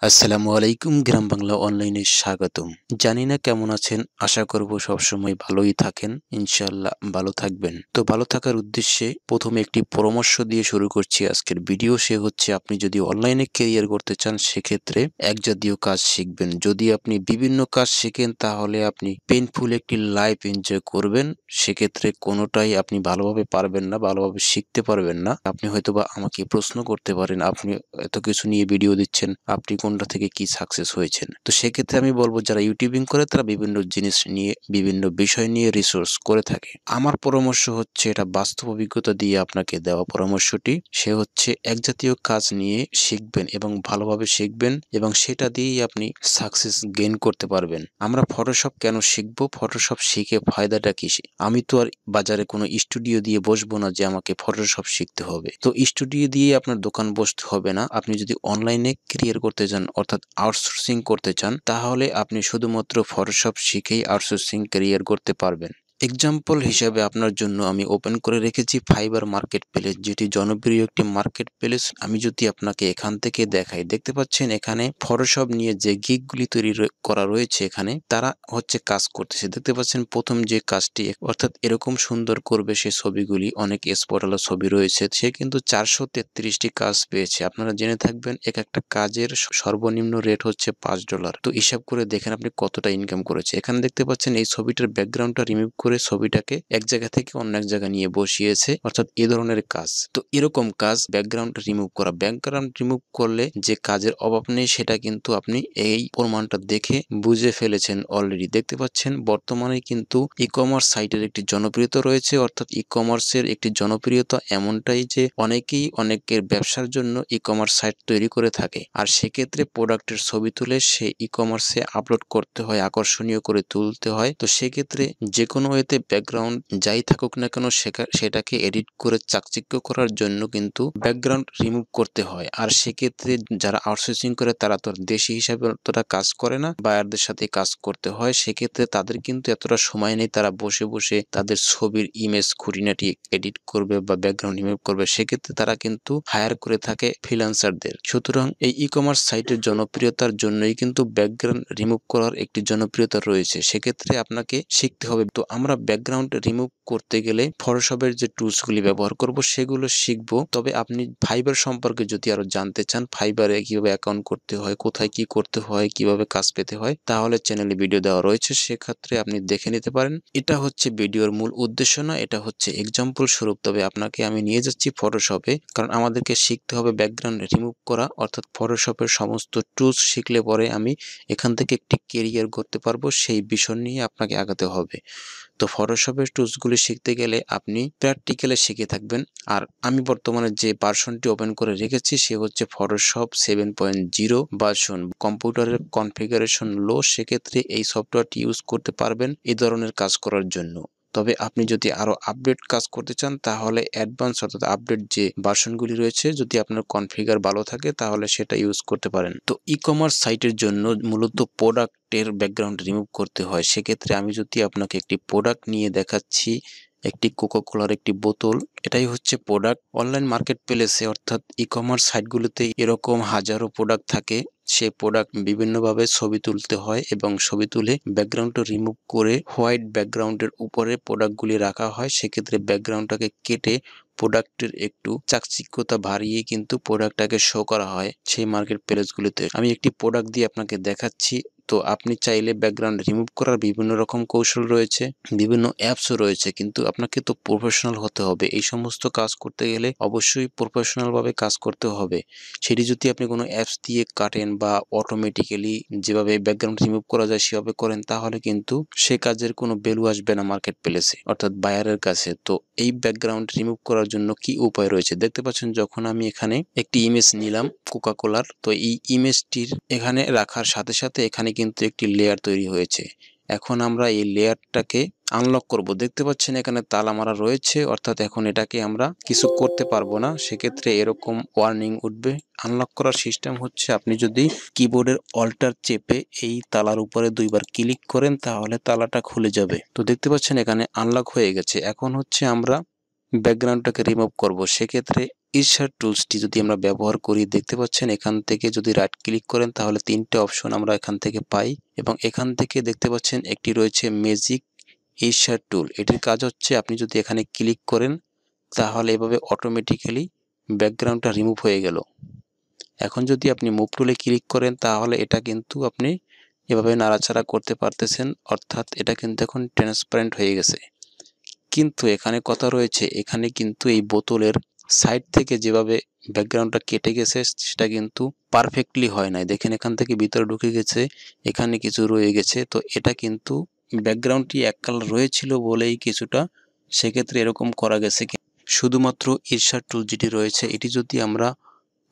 আসসালামু আলাইকুম। গ্রাম বাংলা অনলাইনে স্বাগতম। জানি না কেমন আছেন, আশা করব সবসময় ভালোই থাকেন। ইনশাআল্লাহ ভালো থাকবেন। তো ভালো থাকার উদ্দেশ্যে প্রথমে একটি পরামর্শ দিয়ে শুরু করছি আজকের ভিডিও। সে হচ্ছে, আপনি যদি অনলাইনে কেরিয়ার করতে চান সেক্ষেত্রে এক জাতীয় কাজ শিখবেন। যদি আপনি বিভিন্ন কাজ শিখেন তাহলে আপনি পেইনফুল একটি লাইফ এনজয় করবেন। সেক্ষেত্রে কোনোটাই আপনি ভালোভাবে পারবেন না, ভালোভাবে শিখতে পারবেন না। আপনি হয়তোবা আমাকে প্রশ্ন করতে পারেন, আপনি এত কিছু নিয়ে ভিডিও দিচ্ছেন, আপনি কোনটা থেকে কি সাকসেস হয়েছেন? তো সেক্ষেত্রে আমি বলবো, যারা ইউটিউবিং করে তারা বিভিন্ন জিনিস নিয়ে, বিভিন্ন বিষয় নিয়ে রিসোর্স করে থাকে। আমার পরামর্শ হচ্ছে, এটা বাস্তব অভিজ্ঞতা দিয়ে আপনাকে দেওয়া পরামর্শটি। সে হচ্ছে, এক জাতীয় কাজ নিয়ে শিখবেন এবং ভালোভাবে শিখবেন এবং সেটা দিয়েই আপনি সাকসেস গেইন করতে পারবেন। আমরা ফটোশপ কেন শিখবো? ফটোশপ শিখে ফায়দাটা কি? আমি তো আর বাজারে কোনো স্টুডিও দিয়ে বসবো না যে আমাকে ফটোশপ শিখতে হবে। তো স্টুডিও দিয়ে আপনার দোকান বসতে হবে না। আপনি যদি অনলাইনে ক্রিয়েট করতে চান, অর্থাৎ আউটসোর্সিং করতে চান, তাহলে আপনি শুধুমাত্র ফটোশপ শিখেই আউটসোর্সিং ক্যারিয়ার করতে পারবেন। এক্সাম্পল হিসাবে আপনার জন্য আমি ওপেন করে রেখেছি ফাইবার মার্কেট প্লেস, যেটি জনপ্রিয় একটি মার্কেট প্লেস। আমি যদি আপনাকে এখান থেকে দেখাই, দেখতে পাচ্ছেন এখানে ফটোশপ নিয়ে যে গিগগুলি তৈরি করা রয়েছে, এখানে তারা হচ্ছে কাজ করতেছে। দেখতে পাচ্ছেন প্রথম যে কাজটি, অর্থাৎ এরকম সুন্দর করবে সে ছবিগুলি, অনেক স্পটালো ছবি রয়েছে। সে কিন্তু 433টি কাজ পেয়েছে। আপনারা জেনে থাকবেন, এক একটা কাজের সর্বনিম্ন রেট হচ্ছে $5। তো হিসাব করে দেখেন আপনি কতটা ইনকাম করেছে। এখানে দেখতে পাচ্ছেন এই ছবিটার ব্যাকগ্রাউন্ডটা রিমুভ করে ছবিটাকে এক জায়গা থেকে অন্য এক জায়গায় নিয়ে বসিয়েছে, অর্থাৎ এ ধরনের কাজ। তো এরকম কাজ ব্যাকগ্রাউন্ড রিমুভ করা, ব্যাকগ্রাউন্ড রিমুভ করলে যে কাজের অভাব নেই সেটা কিন্তু আপনি এই প্রমাণটা দেখে বুঝে ফেলেছেন অলরেডি। দেখতে পাচ্ছেন বর্তমানে কিন্তু ই কমার্স সাইটের একটি জনপ্রিয়তা রয়েছে, অর্থাৎ ই কমার্সের একটি জনপ্রিয়তা এমনটাই যে অনেকের ব্যবসার জন্য ই কমার্স সাইট তৈরি করে থাকে। আর সেক্ষেত্রে প্রোডাক্টের ছবি তুলে সে ই কমার্সে আপলোড করতে হয়, আকর্ষণীয় করে তুলতে হয়। তো সেক্ষেত্রে যে কোনো ওয়েতে ব্যাকগ্রাউন্ড যাই থাকুক না কেন সেটাকে এডিট করে চাকচিক্য করার জন্য কিন্তু ব্যাকগ্রাউন্ড রিমুভ করতে হয়। আর সেক্ষেত্রে যারা আউটসোর্সিং করে তারা তো দেশি হিসাবে অতটা কাজ করে না, বায়ারদের সাথে কাজ করতে হয়। সেক্ষেত্রে তাদের কিন্তু এতটা সময় নেই, তারা বসে বসে তাদের ছবির ইমেজ খুঁটিনাটি এডিট করবে বা ব্যাকগ্রাউন্ড রিমুভ করবে। সেক্ষেত্রে তারা কিন্তু হায়ার করে থাকে ফ্রিল্যান্সারদের। সুতরাং এই ই কমার্স সাইটের জনপ্রিয়তার জন্যই কিন্তু ব্যাকগ্রাউন্ড রিমুভ করার একটি জনপ্রিয়তা রয়েছে। সেক্ষেত্রে আপনাকে শিখতে হবে। তো আমরা ব্যাকগ্রাউন্ড রিমুভ করতে গেলে ফটোশপের যে টুলসগুলি ব্যবহার করব সেগুলো শিখব। তবে আপনি ফাইবার সম্পর্কে যদি আরো জানতে চান, ফাইবারে কিভাবে অ্যাকাউন্ট করতে হয়, কোথায় কি করতে হয়, কিভাবে কাজ পেতে হয়, তাহলে চ্যানেলে ভিডিও দেওয়া রয়েছে, সেক্ষেত্রে আপনি দেখে নিতে পারেন। এটা হচ্ছে ভিডিওর মূল উদ্দেশ্য না, এটা হচ্ছে এক্সাম্পল স্বরূপ। তবে আপনাকে আমি নিয়ে যাচ্ছি ফটোশপে, কারণ আমাদেরকে শিখতে হবে ব্যাকগ্রাউন্ড রিমুভ করা, অর্থাৎ ফটোশপের সমস্ত টুলস শিখলে পরে আমি এখান থেকে একটি কেরিয়ার করতে পারবো। সেই বিষয় নিয়ে আপনাকে আগাতে হবে। তো ফটোশপের টুলসগুলি শিখতে গেলে আপনি প্র্যাকটিক্যালে শিখে থাকবেন। আর আমি বর্তমানে যে ভার্সনটি ওপেন করে রেখেছি সে হচ্ছে ফটোশপ 7.0 ভার্সন। কম্পিউটারের কনফিগারেশন লো, সেক্ষেত্রে এই সফটওয়্যারটি ইউজ করতে পারবেন এই ধরনের কাজ করার জন্য। তবে আপনি যদি আরো আপডেট কাজ করতে চান তাহলে অ্যাডভান্স, অর্থাৎ আপডেট যে ভার্সনগুলি রয়েছে, যদি আপনার কনফিগার ভালো থাকে তাহলে সেটা ইউজ করতে পারেন। তো ই কমার্স সাইটের জন্য মূলত প্রোডাক্টের ব্যাকগ্রাউন্ড রিমুভ করতে হয়। সেক্ষেত্রে আমি যদি আপনাকে একটি প্রোডাক্ট নিয়ে দেখাচ্ছি, একটি কোকাকোলার একটি বোতল, এটাই হচ্ছে প্রোডাক্ট। অনলাইন মার্কেট প্লেসে, অর্থাৎ ই কমার্স সাইটগুলোতে এরকম হাজারো প্রোডাক্ট থাকে। সে প্রোডাক্ট বিভিন্নভাবে ছবি তুলতে হয় এবং ছবি তুলে ব্যাকগ্রাউন্ডটা রিমুভ করে হোয়াইট ব্যাকগ্রাউন্ডের উপরে প্রোডাক্টগুলি রাখা হয়। সেক্ষেত্রে ব্যাকগ্রাউন্ডটাকে কেটে প্রোডাক্টের একটু চাকচিক্যতা বাড়িয়ে কিন্তু প্রোডাক্টটাকে শো করা হয় সেই মার্কেট প্লেসগুলিতে। আমি একটি প্রোডাক্ট দিয়ে আপনাকে দেখাচ্ছি। তো আপনি চাইলে ব্যাকগ্রাউন্ড রিমুভ করার বিভিন্ন রকম কৌশল রয়েছে, বিভিন্ন অ্যাপসও রয়েছে, কিন্তু আপনাকে তো প্রফেশনাল হতে হবে। এই সমস্ত কাজ করতে গেলে অবশ্যই প্রফেশনাল ভাবে কাজ করতে হবে। সেটি যদি আপনি কোনো অ্যাপস দিয়ে কাটেন বা অটোমেটিক্যালি যেভাবে ব্যাকগ্রাউন্ড রিমুভ করা যায় সেভাবে করেন, তাহলে কিন্তু সে কাজের কোনো ভ্যালু আসবে না মার্কেট প্লেসে, অর্থাৎ বায়ারের কাছে। তো এই ব্যাকগ্রাউন্ড রিমুভ করার জন্য কি উপায় রয়েছে দেখতে পাচ্ছেন। যখন আমি এখানে একটি ইমেজ নিলাম কোকাকোলার, তো এই ইমেজটির এখানে রাখার সাথে সাথে এখানে কিন্তু একটি লেয়ার তৈরি হয়েছে। এখন আমরা এই লেয়ারটাকে আনলক করব। দেখতে পাচ্ছেন এখানে তালা মারা রয়েছে, অর্থাৎ এখন এটাকে আমরা কিছু করতে পারবো না। সেক্ষেত্রে এরকম ওয়ার্নিং উঠবে। আনলক করার সিস্টেম হচ্ছে, আপনি যদি কিবোর্ডের অল্টার চেপে এই তালার উপরে দুইবার ক্লিক করেন তাহলে তালাটা খুলে যাবে। তো দেখতে পাচ্ছেন এখানে আনলক হয়ে গেছে। এখন হচ্ছে আমরা ব্যাকগ্রাউন্ডটাকে রিমুভ করব। সেক্ষেত্রে ইনসার্ট টুলসটি যদি আমরা ব্যবহার করি, দেখতে পাচ্ছেন এখান থেকে যদি রাইট ক্লিক করেন তাহলে 3টে অপশন আমরা এখান থেকে পাই এবং এখান থেকে দেখতে পাচ্ছেন একটি রয়েছে ম্যাজিক ইনসার্ট টুল। এটির কাজ হচ্ছে আপনি যদি এখানে ক্লিক করেন তাহলে এভাবে অটোমেটিক্যালি ব্যাকগ্রাউন্ডটা রিমুভ হয়ে গেল। এখন যদি আপনি মুভ টুলে ক্লিক করেন তাহলে এটা কিন্তু আপনি এভাবে নাড়াচাড়া করতে পারতেছেন, অর্থাৎ এটা কিন্তু এখন ট্রান্সপারেন্ট হয়ে গেছে। কিন্তু এখানে কথা রয়েছে, এখানে কিন্তু এই বোতলের সাইড থেকে যেভাবে ব্যাকগ্রাউন্ডটা কেটে গেছে সেটা কিন্তু পারফেক্টলি হয় নাই। দেখেন এখান থেকে ভিতরে ঢুকে গেছে, এখানে কিছু রয়ে গেছে। তো এটা কিন্তু ব্যাকগ্রাউন্ডটি এক কালার রয়েছিল বলেই কিছুটা সেক্ষেত্রে এরকম করা গেছে। শুধুমাত্র ইনসার্ট টুল যেটি রয়েছে এটি যদি আমরা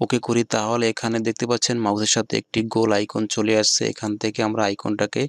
ওকে করি তাহলে এখানে দেখতে পাচ্ছেন মাউসের সাথে একটি গোল আইকন চলে আসছে, এখান থেকে আমরা আইকনটাকে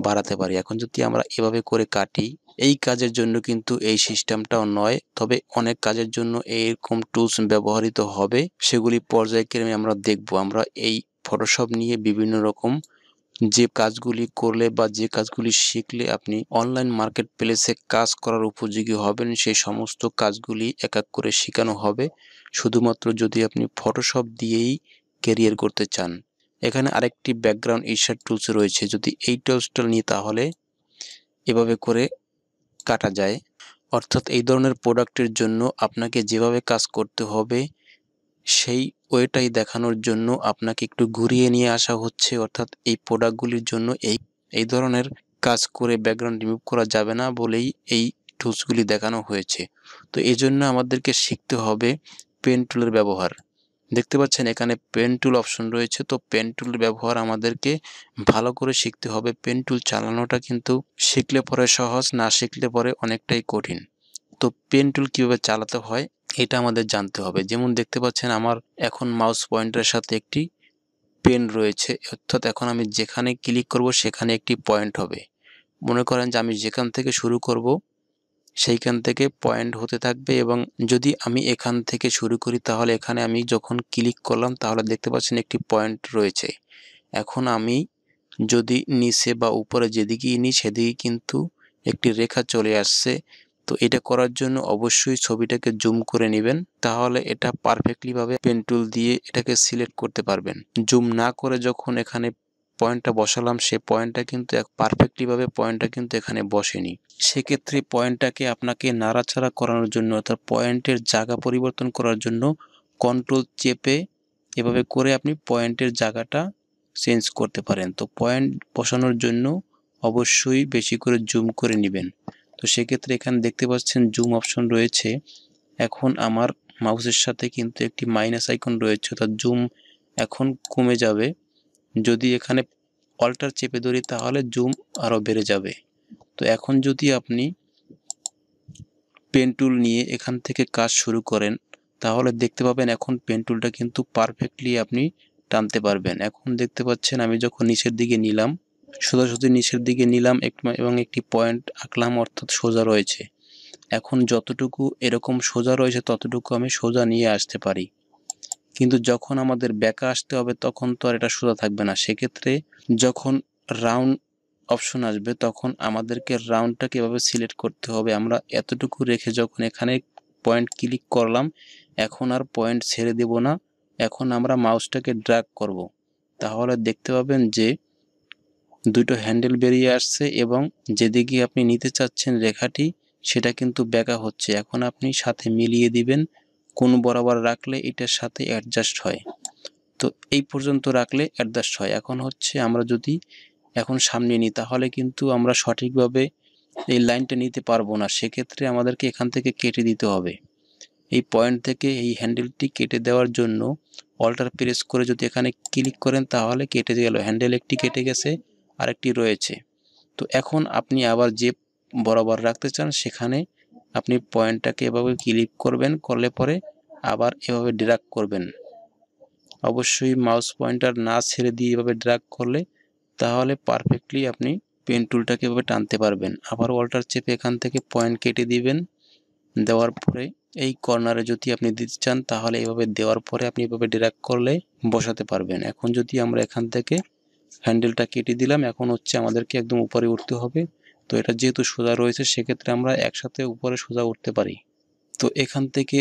বাড়াতে পারি। এখন যদি আমরা এভাবে করে কাটি, এই কাজের জন্য কিন্তু এই সিস্টেমটাও নয়, তবে অনেক কাজের জন্য এইরকম টুলস ব্যবহৃত হবে, সেগুলি পর্যায়ক্রমে আমরা দেখব। আমরা এই ফটোশপ নিয়ে বিভিন্ন রকম যে কাজগুলি করলে বা যে কাজগুলি শিখলে আপনি অনলাইন মার্কেট প্লেসে কাজ করার উপযোগী হবেন সেই সমস্ত কাজগুলি এক এক করে শেখানো হবে, শুধুমাত্র যদি আপনি ফটোশপ দিয়েই ক্যারিয়ার করতে চান। এখানে আরেকটি ব্যাকগ্রাউন্ড ইনসার্ট টুলস রয়েছে, যদি এই টুলসটা নিই তাহলে এভাবে করে কাটা যায়। অর্থাৎ এই ধরনের প্রোডাক্টের জন্য আপনাকে যেভাবে কাজ করতে হবে সেই ওয়েটাই দেখানোর জন্য আপনাকে একটু ঘুরিয়ে নিয়ে আসা হচ্ছে, অর্থাৎ এই প্রোডাক্টগুলির জন্য এই ধরনের কাজ করে ব্যাকগ্রাউন্ড রিমুভ করা যাবে না বলেই এই টুলসগুলি দেখানো হয়েছে। তো এই জন্য আমাদেরকে শিখতে হবে পেন টুলের ব্যবহার। দেখতে পাচ্ছেন এখানে পেন টুল অপশন রয়েছে, তো পেন টুলের ব্যবহার আমাদেরকে ভালো করে শিখতে হবে। পেন টুল চালানোটা কিন্তু শিখলে পরে সহজ, না শিখলে পরে অনেকটাই কঠিন। তো পেন টুল কীভাবে চালাতে হয় এটা আমাদের জানতে হবে। যেমন দেখতে পাচ্ছেন আমার এখন মাউস পয়েন্টারের সাথে একটি পেন রয়েছে, অর্থাৎ এখন আমি যেখানে ক্লিক করব সেখানে একটি পয়েন্ট হবে। মনে করেন যে আমি যেখান থেকে শুরু করব সেইখান থেকে পয়েন্ট হতে থাকবে, এবং যদি আমি এখান থেকে শুরু করি তাহলে এখানে আমি যখন ক্লিক করলাম তাহলে দেখতে পাচ্ছেন একটি পয়েন্ট রয়েছে। এখন আমি যদি নিচে বা উপরে যেদিকেই নিই সেদিকে কিন্তু একটি রেখা চলে আসছে। তো এটা করার জন্য অবশ্যই ছবিটাকে জুম করে নেবেন, তাহলে এটা পারফেক্টলি ভাবে পেন টুল দিয়ে এটাকে সিলেক্ট করতে পারবেন। জুম না করে যখন এখানে পয়েন্টটা বসালাম সে পয়েন্টটা কিন্তু পারফেক্টলি ভাবে পয়েন্টটা কিন্তু এখানে বসেনি। সেক্ষেত্রে পয়েন্টটাকে আপনাকে নাড়াচাড়া করানোর জন্য অর্থাৎ পয়েন্টের জায়গা পরিবর্তন করার জন্য কন্ট্রোল চেপে এভাবে করে আপনি পয়েন্টের জায়গাটা চেঞ্জ করতে পারেন। তো পয়েন্ট বসানোর জন্য অবশ্যই বেশি করে জুম করে নেবেন। তো সেক্ষেত্রে এখানে দেখতে পাচ্ছেন জুম অপশন রয়েছে। এখন আমার মাউসের সাথে কিন্তু একটি মাইনাস আইকন রয়েছে, অর্থাৎ জুম এখন কমে যাবে। যদি এখানে অল্টার চেপে ধরি তাহলে জুম আরও বেড়ে যাবে। তো এখন যদি আপনি পেন টুল নিয়ে এখান থেকে কাজ শুরু করেন তাহলে দেখতে পাবেন এখন পেন টুলটা কিন্তু পারফেক্টলি আপনি টানতে পারবেন। এখন দেখতে পাচ্ছেন আমি যখন নিচের দিকে নিলাম, সোজাসুজি নিচের দিকে নিলাম এবং একটি পয়েন্ট আঁকলাম, অর্থাৎ সোজা রয়েছে। এখন যতটুকু এরকম সোজা রয়েছে ততটুকু আমি সোজা নিয়ে আসতে পারি, কিন্তু যখন আমাদের ব্যাকা আসতে হবে তখন তো আর এটা সোজা থাকবে না। সেক্ষেত্রে যখন রাউন্ড অপশন আসবে তখন আমাদেরকে রাউন্ডটাকে এভাবে সিলেক্ট করতে হবে। আমরা এতটুকু রেখে যখন এখানে পয়েন্ট ক্লিক করলাম, এখন আর পয়েন্ট ছেড়ে দেব না, এখন আমরা মাউসটাকে ড্র্যাগ করব। তাহলে দেখতে পাবেন যে দুটো হ্যান্ডেল বেরিয়ে আসছে এবং যেদিকে আপনি নিতে চাচ্ছেন রেখাটি সেটা কিন্তু বেঁকা হচ্ছে। এখন আপনি সাথে মিলিয়ে দিবেন, কোন বরাবর রাখলে এটার সাথে অ্যাডজাস্ট হয়। তো এই পর্যন্ত রাখলে অ্যাডজাস্ট হয়। এখন হচ্ছে আমরা যদি এখন সামনে নিই তাহলে কিন্তু আমরা সঠিকভাবে এই লাইনটা নিতে পারবো না, সেক্ষেত্রে আমাদেরকে এখান থেকে কেটে দিতে হবে। এই পয়েন্ট থেকে এই হ্যান্ডেলটি কেটে দেওয়ার জন্য অল্টার প্রেস করে যদি এখানে ক্লিক করেন তাহলে কেটে গেল, হ্যান্ডেল একটি কেটে গেছে আরেকটি রয়েছে। তো এখন আপনি আবার যে বরাবর রাখতে চান সেখানে আপনি পয়েন্টটাকে এভাবে ক্লিক করবেন, করলে পরে আবার এভাবে ড্র্যাগ করবেন। অবশ্যই মাউস পয়েন্টার না ছেড়ে দিয়ে এভাবে ড্র্যাগ করলে তাহলে পারফেক্টলি আপনি পেন টুলটাকে এভাবে টানতে পারবেন। আবার অল্টার চেপে এখান থেকে পয়েন্ট কেটে দিবেন, দেওয়ার পরে এই কর্নারে যদি আপনি দিতে চান তাহলে এভাবে দেওয়ার পরে আপনি এভাবে ড্র্যাগ করলে বসাতে পারবেন। এখন যদি আমরা এখান থেকে হ্যান্ডেলটা কেটে দিলাম, এখন হচ্ছে আমাদেরকে একদম উপরে উঠতে হবে। তো এটা যেহেতু সোজা রয়েছে সেক্ষেত্রে আমরা একসাথে উপরে সোজা উঠতে পারি। তো এখান থেকে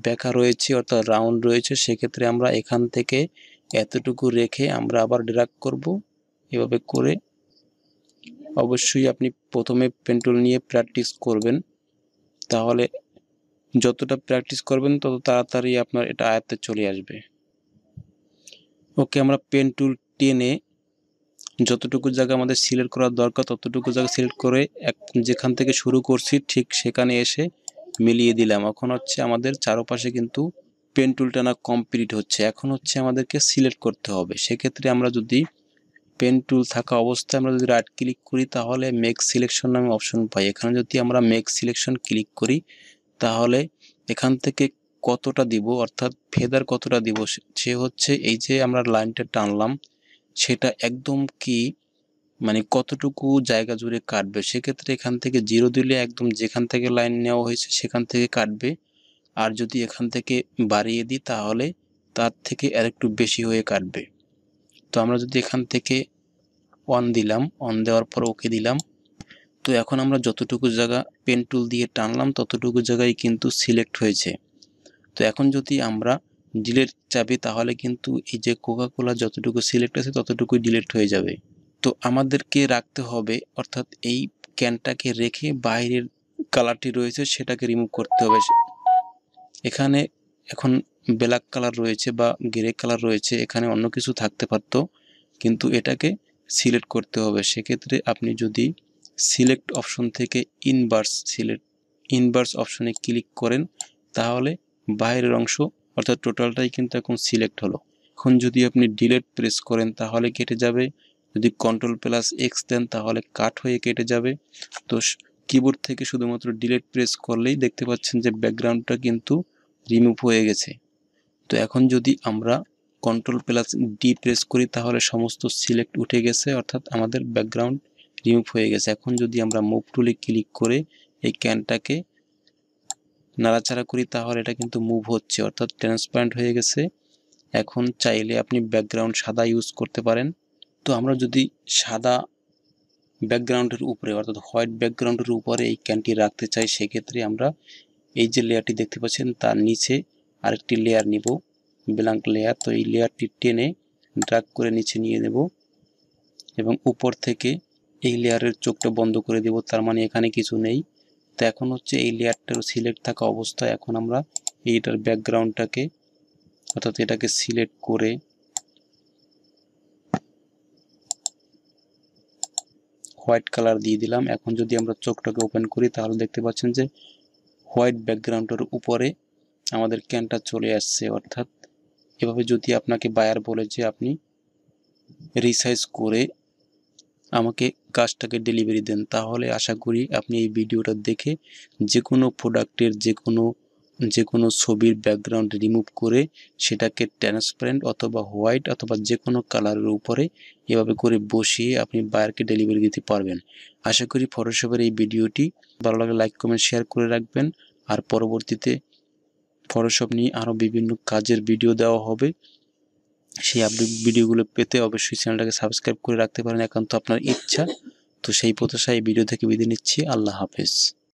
বেঁকা রয়েছে অর্থাৎ রাউন্ড রয়েছে, সেক্ষেত্রে আমরা এখান থেকে এতটুকু রেখে আমরা আবার ড্র্যাগ করব। এভাবে করে অবশ্যই আপনি প্রথমে পেন টুল নিয়ে প্র্যাকটিস করবেন, তাহলে যতটা প্র্যাকটিস করবেন তত তাড়াতাড়ি আপনার এটা আয়ত্তে চলে আসবে। ওকে, আমরা পেন টুল টেনে যতটুকু জায়গা আমাদের সিলেক্ট করার দরকার ততটুকু জায়গা সিলেক্ট করে যেখান থেকে শুরু করছি ঠিক সেখানে এসে মিলিয়ে দিলাম। এখন হচ্ছে আমাদের চারপাশে কিন্তু পেন টুল টানা কমপ্লিট হচ্ছে। এখন হচ্ছে আমাদেরকে সিলেক্ট করতে হবে। সেক্ষেত্রে আমরা যদি পেন টুল থাকা অবস্থায় আমরা যদি রাইট ক্লিক করি তাহলে মেক সিলেকশন নামে অপশন পাই। এখানে যদি আমরা মেক সিলেকশন ক্লিক করি তাহলে এখান থেকে কতটা দিব অর্থাৎ ফেদার কতটা দিব সে হচ্ছে এই যে আমরা লাইনটা টানলাম সেটা একদম কি মানে কতটুকু জায়গা জুড়ে কাটবে। সেক্ষেত্রে এখান থেকে 0 দিলে একদম যেখান থেকে লাইন নেওয়া হয়েছে সেখান থেকে কাটবে, আর যদি এখান থেকে বাড়িয়ে দিই তাহলে তার থেকে আরেকটু বেশি হয়ে কাটবে। তো আমরা যদি এখান থেকে 1 দিলাম, 1 দেওয়ার পর ওকে দিলাম, তো এখন আমরা যতটুকু জায়গা পেন টুল দিয়ে টানলাম ততটুকু জায়গায় কিন্তু সিলেক্ট হয়েছে। তো এখন যদি আমরা ডিলিট চাপি তাহলে কিন্তু এই যে কোকা কোলা যতটুকু সিলেক্ট আছে ততটুকুই ডিলিট হয়ে যাবে। তো আমাদেরকে রাখতে হবে অর্থাৎ এই ক্যানটাকে রেখে বাইরের কালারটি রয়েছে সেটাকে রিমুভ করতে হবে। এখানে এখন ব্ল্যাক কালার রয়েছে বা গ্রে কালার রয়েছে, এখানে অন্য কিছু থাকতে পারতো, কিন্তু এটাকে সিলেক্ট করতে হবে। সেক্ষেত্রে আপনি যদি সিলেক্ট অপশন থেকে ইনভার্স অপশনে ক্লিক করেন তাহলে বাইরের অংশ অর্থাৎ টোটালটাই কিন্তু এখন সিলেক্ট হলো। এখন যদি আপনি ডিলিট প্রেস করেন তাহলে কেটে যাবে, যদি Ctrl+X দেন তাহলে কাট হয়ে কেটে যাবে। তো কিবোর্ড থেকে শুধুমাত্র ডিলিট প্রেস করলেই দেখতে পাচ্ছেন যে ব্যাকগ্রাউন্ডটা কিন্তু রিমুভ হয়ে গেছে। তো এখন যদি আমরা Ctrl+D প্রেস করি তাহলে সমস্ত সিলেক্ট উঠে গেছে অর্থাৎ আমাদের ব্যাকগ্রাউন্ড রিমুভ হয়ে গেছে। এখন যদি আমরা মুভ টুলে ক্লিক করে এই ক্যানটাকে নাড়াচাড়া করি তাহলে এটা কিন্তু মুভ হচ্ছে অর্থাৎ ট্রান্সপারেন্ট হয়ে গেছে। এখন চাইলে আপনি ব্যাকগ্রাউন্ড সাদা ইউজ করতে পারেন। তো আমরা যদি সাদা ব্যাকগ্রাউন্ডের উপরে অর্থাৎ হোয়াইট ব্যাকগ্রাউন্ডের উপরে এই ক্যানটি রাখতে চাই, সেক্ষেত্রে আমরা এই যে লেয়ারটি দেখতে পাচ্ছেন তার নিচে আরেকটি লেয়ার নিব, ব্ল্যাঙ্ক লেয়ার। তো এই লেয়ারটি টেনে ড্র্যাগ করে নিচে নিয়ে নেব এবং উপর থেকে এই লেয়ারের চোখটা বন্ধ করে দেব, তার মানে এখানে কিছু নেই। তো এখন হচ্ছে এই লেয়ারটার সিলেক্ট থাকা অবস্থায় এখন আমরা এইটার ব্যাকগ্রাউন্ডটাকে অর্থাৎ এটাকে সিলেক্ট করে হোয়াইট কালার দিয়ে দিলাম। এখন যদি আমরা চোখটাকে ওপেন করি তাহলে দেখতে পাচ্ছেন যে হোয়াইট ব্যাকগ্রাউন্ডের উপরে আমাদের ক্যানটা চলে আসছে। অর্থাৎ এভাবে যদি আপনাকে বায়ার বলে যে আপনি রিসাইজ করে আমাকে কাজটাকে ডেলিভারি দেন তাহলে আশা করি আপনি এই ভিডিওটা দেখে যে কোনো প্রোডাক্টের যে কোনো ছবির ব্যাকগ্রাউন্ড রিমুভ করে সেটাকে ট্রান্সপারেন্ট অথবা হোয়াইট অথবা যে কোনো কালারের উপরে এভাবে করে বসিয়ে আপনি বায়ারকে ডেলিভারি দিতে পারবেন। আশা করি ফটোশপের এই ভিডিওটি ভালো লাগলে লাইক কমেন্ট শেয়ার করে রাখবেন। আর পরবর্তীতে ফটোশপ নিয়ে আরও বিভিন্ন কাজের ভিডিও দেওয়া হবে, সেই আপডেট ভিডিওগুলো পেতে অবশ্যই চ্যানেলটাকে সাবস্ক্রাইব করে রাখতে পারেন, একান্ত আপনার ইচ্ছা। তো সেই প্রত্যাশায় এই ভিডিও থেকে বিদায় নিচ্ছি। আল্লাহ হাফেজ।